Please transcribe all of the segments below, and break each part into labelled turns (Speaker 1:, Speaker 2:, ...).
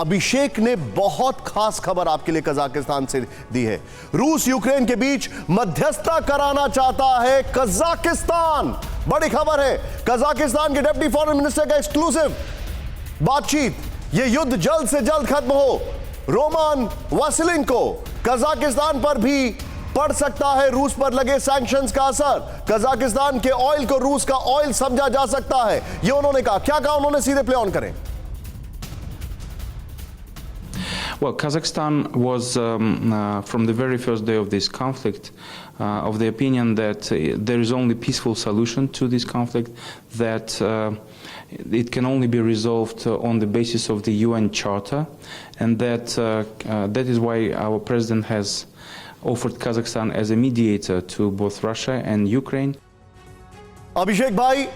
Speaker 1: अभिषेक ने बहुत खास खबर आपके लिए कजाकिस्तान से दी है। रूस यूक्रेन के बीच मध्यस्थता कराना चाहता है कजाकिस्तान। बड़ी खबर है, कजाकिस्तान के डिप्टी फॉरेन मिनिस्टर का एक्सक्लूसिव बातचीत। यह युद्ध जल्द से जल्द खत्म हो। रोमान वासिलेंको, कजाकिस्तान पर भी पड़ सकता है रूस पर लगे सैंक्शंस का असर। कजाकिस्तान के ऑयल को रूस का ऑयल समझा जा सकता है, यह उन्होंने कहा। क्या कहा उन्होंने, सीधे प्ले ऑन करें।
Speaker 2: Well, Kazakhstan was, from the very first day of this conflict, of the opinion that there is only peaceful solution to this conflict, that it can only be resolved on the basis of the UN Charter, and that is why our president has offered Kazakhstan as a mediator to both Russia and Ukraine.
Speaker 1: अभिषेक भाई,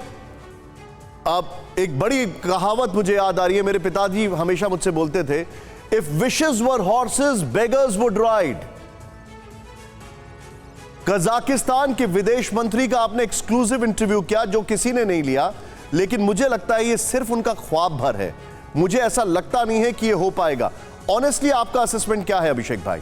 Speaker 1: अब एक बड़ी कहावत मुझे याद आ रही है, मेरे पिताजी हमेशा मुझसे बोलते थे, If wishes were horses, beggars would ride. Kazakhstan के विदेश मंत्री का आपने एक्सक्लूसिव इंटरव्यू किया जो किसी ने नहीं लिया, लेकिन मुझे लगता है ये सिर्फ उनका ख्वाब भर है। मुझे ऐसा लगता नहीं है कि ये हो पाएगा। ऑनेस्टली आपका असेसमेंट क्या है अभिषेक भाई?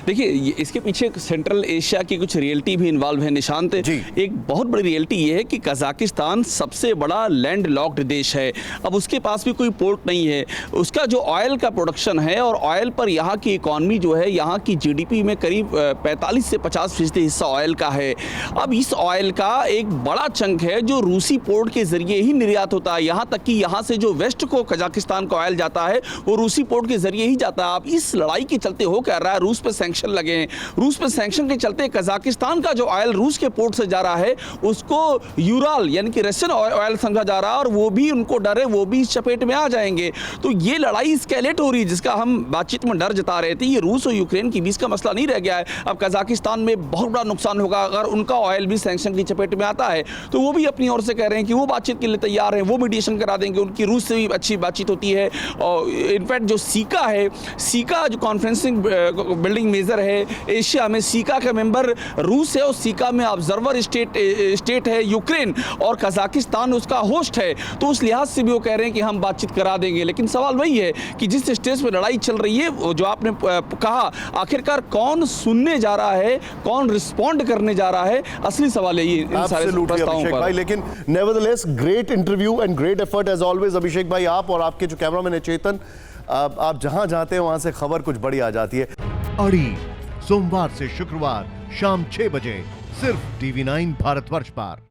Speaker 3: देखिए, इसके पीछे सेंट्रल एशिया की कुछ रियलिटी भी इन्वॉल्व है निशांत। एक बहुत बड़ी रियलिटी ये है कि कजाकिस्तान सबसे बड़ा लैंड लॉक्ड देश है। अब उसके पास भी कोई पोर्ट नहीं है। उसका जो ऑयल का प्रोडक्शन है और ऑयल पर यहाँ की इकॉनमी जो है, यहाँ की जीडीपी में करीब 45 से 50% हिस्सा ऑयल का है। अब इस ऑयल का एक बड़ा चंक है जो रूसी पोर्ट के जरिए ही निर्यात होता है। यहाँ तक कि यहाँ से जो वेस्ट को कजाकिस्तान का ऑयल जाता है वो रूसी पोर्ट के जरिए ही जाता है। अब इस लड़ाई के चलते हो क्या रहा है, रूस पर सैंक्शन लगे हैं। रूस पे सैंक्शन के चलते कजाकिस्तान का जो ऑयल रूस के पोर्ट से जा रहा है उसको यूराल यानी कि रशियन ऑयल समझा जा रहा है, और वो भी उनको डर है, वो भी इस चपेट में आ जाएंगे। तो ये लड़ाई स्केलेट हो रही है, जिसका हम बातचीत में डर जता रहे थे। ये रूस और यूक्रेन के बीच का मसला नहीं रह गया है। अब कजाकिस्तान में बहुत बड़ा नुकसान होगा अगर उनका ऑयल भी सैंक्शन की चपेट में आता है। तो वो भी अपनी ओर से कह रहे हैं कि वो बातचीत के लिए तैयार हैं, वो मीडिएशन करा देंगे। उनकी रूस से भी अच्छी बातचीत होती है। और इनफैक्ट जो सीका है, सीका जो कॉन्फ्रेंसिंग बिल्डिंग मेजर है एशिया में, सीका का मेंबर रूस है और सीका में ऑब्जर्वर स्टेट है यूक्रेन, और कजाकिस्तान उसका होस्ट है। तो उस लिहाज से भी वो कह रहे हैं कि हम बातचीत करा देंगे। लेकिन सवाल वही है कि जिस स्टेज पर लड़ाई चल रही है, जो आपने कहा, आखिरकार कौन सुनने जा रहा है, कौन रिस्पॉन्ड करने जा रहा है, असली सवाल है ये इन सारे प्रस्तावों पर।
Speaker 1: भाई, लेकिन nevertheless great interview and great effort as always Abhishek भाई। आप और आपके जो कैमरामैन है चेतन, आप जहां जाते हैं वहां से खबर कुछ बड़ी आ जाती है।
Speaker 4: अड़ी सोमवार से शुक्रवार शाम 6 बजे सिर्फ TV9 भारतवर्ष पर।